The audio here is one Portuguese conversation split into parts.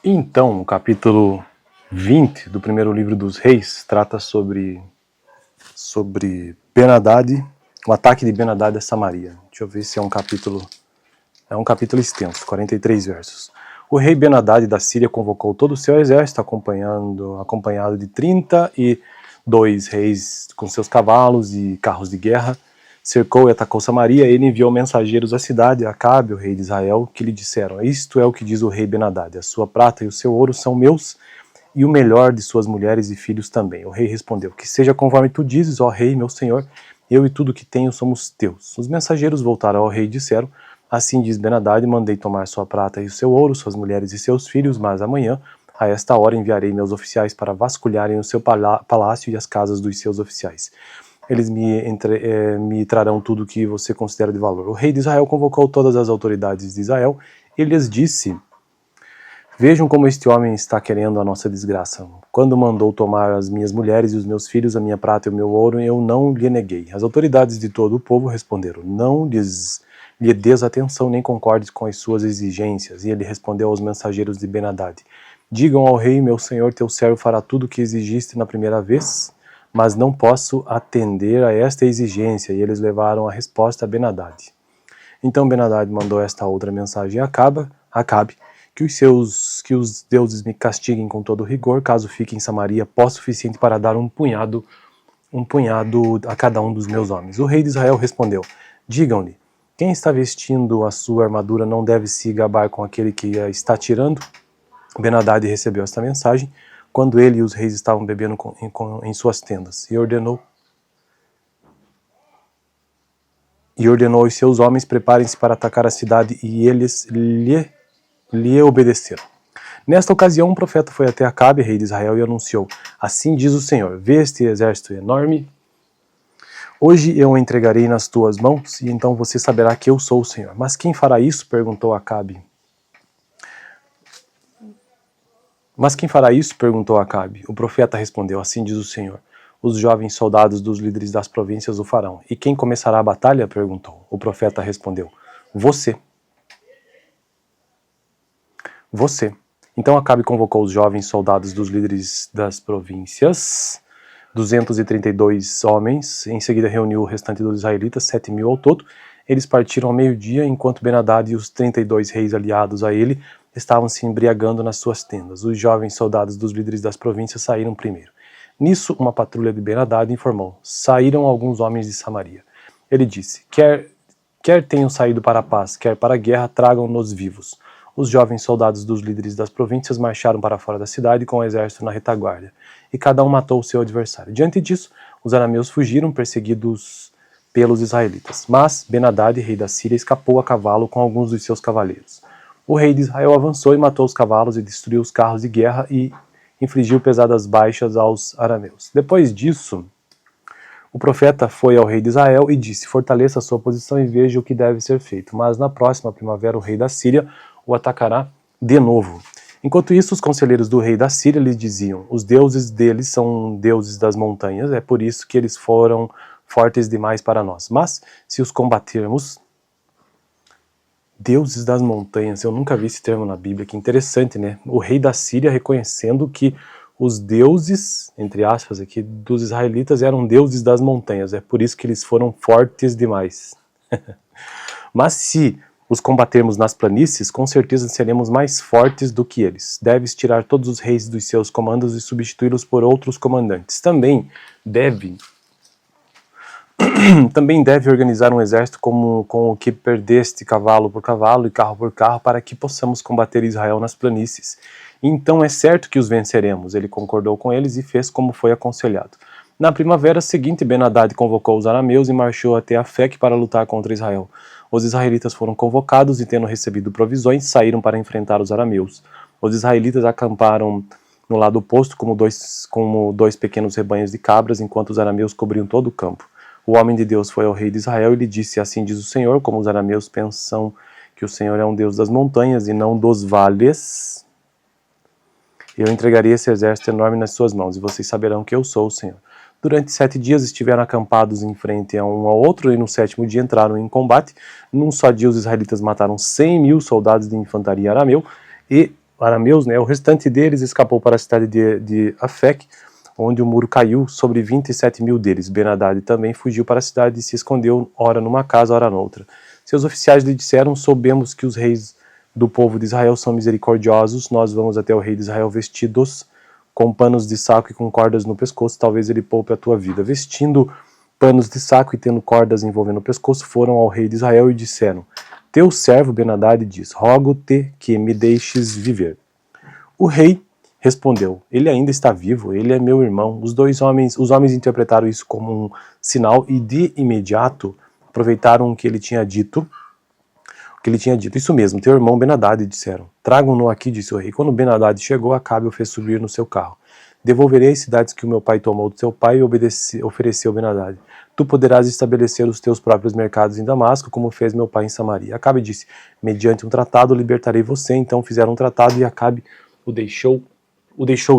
Então, o capítulo 20 do primeiro livro dos Reis trata sobre Ben-Hadad, o ataque de Ben-Hadad a Samaria. Deixa eu ver se é um capítulo extenso, 43 versos. O rei Ben-Hadad da Síria convocou todo o seu exército, acompanhado de 32 reis com seus cavalos e carros de guerra, cercou e atacou Samaria. Ele enviou mensageiros à cidade, a Acabe, o rei de Israel, que lhe disseram: isto é o que diz o rei Ben-Hadad, a sua prata e o seu ouro são meus, e o melhor de suas mulheres e filhos também. O rei respondeu: que seja conforme tu dizes, ó rei, meu senhor, eu e tudo que tenho somos teus. Os mensageiros voltaram ao rei e disseram: assim diz Ben-Hadad, mandei tomar sua prata e o seu ouro, suas mulheres e seus filhos, mas amanhã, a esta hora, enviarei meus oficiais para vasculharem o seu palácio e as casas dos seus oficiais. Eles me trarão tudo o que você considera de valor. O rei de Israel convocou todas as autoridades de Israel e lhes disse: vejam como este homem está querendo a nossa desgraça. Quando mandou tomar as minhas mulheres e os meus filhos, a minha prata e o meu ouro, eu não lhe neguei. As autoridades de todo o povo responderam: não lhe des atenção nem concordes com as suas exigências. E ele respondeu aos mensageiros de Ben-Hadad: digam ao rei, meu senhor, teu servo fará tudo o que exigiste na primeira vez, mas não posso atender a esta exigência. E eles levaram a resposta a Ben-Hadad. Então Ben-Hadad mandou esta outra mensagem a Acabe: que os deuses me castiguem com todo rigor, caso fique em Samaria pó suficiente para dar um punhado a cada um dos meus homens. O rei de Israel respondeu: digam-lhe, quem está vestindo a sua armadura não deve se gabar com aquele que a está tirando? Ben-Hadad recebeu esta mensagem quando ele e os reis estavam bebendo em suas tendas, e ordenou aos seus homens: preparem-se para atacar a cidade, e eles lhe obedeceram. Nesta ocasião, um profeta foi até Acabe, rei de Israel, e anunciou: assim diz o Senhor, vê este exército enorme? Hoje eu o entregarei nas tuas mãos, e então você saberá que eu sou o Senhor. Mas quem fará isso? Perguntou Acabe. O profeta respondeu: assim diz o Senhor, os jovens soldados dos líderes das províncias o farão. E quem começará a batalha? Perguntou. O profeta respondeu: você. Então Acabe convocou os jovens soldados dos líderes das províncias, 232 homens. Em seguida reuniu o restante dos israelitas, 7.000 ao todo. Eles partiram ao meio-dia, enquanto Ben-Hadad e os 32 reis aliados a ele estavam se embriagando nas suas tendas. Os jovens soldados dos líderes das províncias saíram primeiro. Nisso, uma patrulha de Ben-Hadad informou: saíram alguns homens de Samaria. Ele disse: quer tenham saído para a paz, quer para a guerra, tragam-nos vivos. Os jovens soldados dos líderes das províncias marcharam para fora da cidade com o exército na retaguarda, e cada um matou o seu adversário. Diante disso, os arameus fugiram, perseguidos pelos israelitas. Mas Ben-Hadad, rei da Síria, escapou a cavalo com alguns dos seus cavaleiros. O rei de Israel avançou e matou os cavalos e destruiu os carros de guerra e infligiu pesadas baixas aos arameus. Depois disso, o profeta foi ao rei de Israel e disse: fortaleça a sua posição e veja o que deve ser feito. Mas na próxima primavera o rei da Síria o atacará de novo. Enquanto isso, os conselheiros do rei da Síria lhe diziam: os deuses deles são deuses das montanhas, é por isso que eles foram fortes demais para nós. Mas, se os combatermos... Deuses das montanhas, eu nunca vi esse termo na Bíblia, que interessante, né? O rei da Síria reconhecendo que os deuses, entre aspas aqui, dos israelitas eram deuses das montanhas, é por isso que eles foram fortes demais. Mas se os combatermos nas planícies, com certeza seremos mais fortes do que eles. Deves tirar todos os reis dos seus comandos e substituí-los por outros comandantes. Também deve organizar um exército com o que perdeste cavalo por cavalo e carro por carro, para que possamos combater Israel nas planícies. Então é certo que os venceremos. Ele concordou com eles e fez como foi aconselhado. Na primavera seguinte, Ben-Hadad convocou os arameus e marchou até Afec para lutar contra Israel. Os israelitas foram convocados e, tendo recebido provisões, saíram para enfrentar os arameus. Os israelitas acamparam no lado oposto como dois pequenos rebanhos de cabras, enquanto os arameus cobriam todo o campo. O homem de Deus foi ao rei de Israel e lhe disse: assim diz o Senhor, como os arameus pensam que o Senhor é um Deus das montanhas e não dos vales, eu entregarei esse exército enorme nas suas mãos, e vocês saberão que eu sou o Senhor. Durante 7 dias estiveram acampados em frente a um ao outro, e no 7º dia entraram em combate. Num só dia os israelitas mataram 100.000 soldados de infantaria arameu, e arameus, né, o restante deles escapou para a cidade de Afec, onde o muro caiu sobre 27.000 deles. Ben-Hadad também fugiu para a cidade e se escondeu, ora numa casa, ora noutra. Seus oficiais lhe disseram: soubemos que os reis do povo de Israel são misericordiosos, nós vamos até o rei de Israel vestidos com panos de saco e com cordas no pescoço, talvez ele poupe a tua vida. Vestindo panos de saco e tendo cordas envolvendo o pescoço, foram ao rei de Israel e disseram: teu servo Ben-Hadad diz: rogo-te que me deixes viver. O rei respondeu: ele ainda está vivo, ele é meu irmão. Os homens interpretaram isso como um sinal e de imediato aproveitaram o que ele tinha dito. Isso mesmo, teu irmão Ben-Hadad, disseram. Tragam-no aqui, disse o rei. Quando Ben-Hadad chegou, Acabe o fez subir no seu carro. Devolverei as cidades que o meu pai tomou do seu pai e ofereceu Ben-Hadad. Tu poderás estabelecer os teus próprios mercados em Damasco, como fez meu pai em Samaria. Acabe disse: mediante um tratado libertarei você. Então fizeram um tratado e Acabe o deixou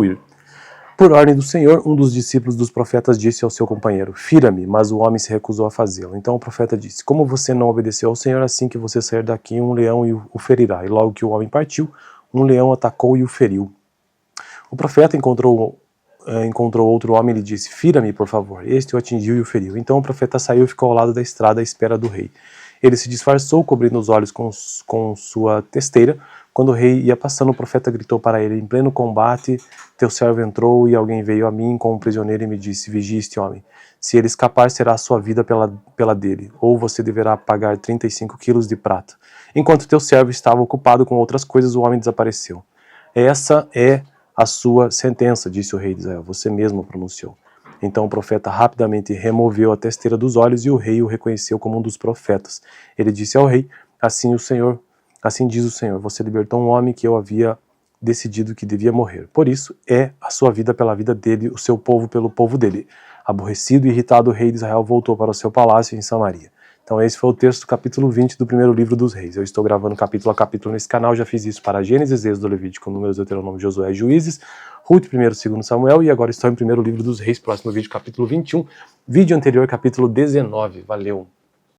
ir. Por ordem do Senhor, um dos discípulos dos profetas disse ao seu companheiro: fira-me, mas o homem se recusou a fazê-lo. Então o profeta disse: como você não obedeceu ao Senhor, assim que você sair daqui, um leão o ferirá. E logo que o homem partiu, um leão atacou e o feriu. O profeta encontrou outro homem e lhe disse: fira-me, por favor. Este o atingiu e o feriu. Então o profeta saiu e ficou ao lado da estrada à espera do rei. Ele se disfarçou, cobrindo os olhos com sua testeira. Quando o rei ia passando, o profeta gritou para ele: em pleno combate, teu servo entrou e alguém veio a mim com um prisioneiro e me disse: vigie este homem. Se ele escapar, será a sua vida pela dele, ou você deverá pagar 35 quilos de prata. Enquanto teu servo estava ocupado com outras coisas, o homem desapareceu. Essa é a sua sentença, disse o rei de Israel. Você mesmo pronunciou. Então o profeta rapidamente removeu a testeira dos olhos e o rei o reconheceu como um dos profetas. Ele disse ao rei: assim diz o Senhor, você libertou um homem que eu havia decidido que devia morrer. Por isso é a sua vida pela vida dele, o seu povo pelo povo dele. Aborrecido e irritado, o rei de Israel voltou para o seu palácio em Samaria. Então esse foi o texto do capítulo 20 do primeiro livro dos reis. Eu estou gravando capítulo a capítulo nesse canal, já fiz isso para Gênesis, Êxodo, Levítico, Números, Deuteronômio, Josué, Juízes, Ruth, 1º, 2º Samuel, e agora estou em primeiro livro dos reis, próximo vídeo, capítulo 21, vídeo anterior, capítulo 19. Valeu!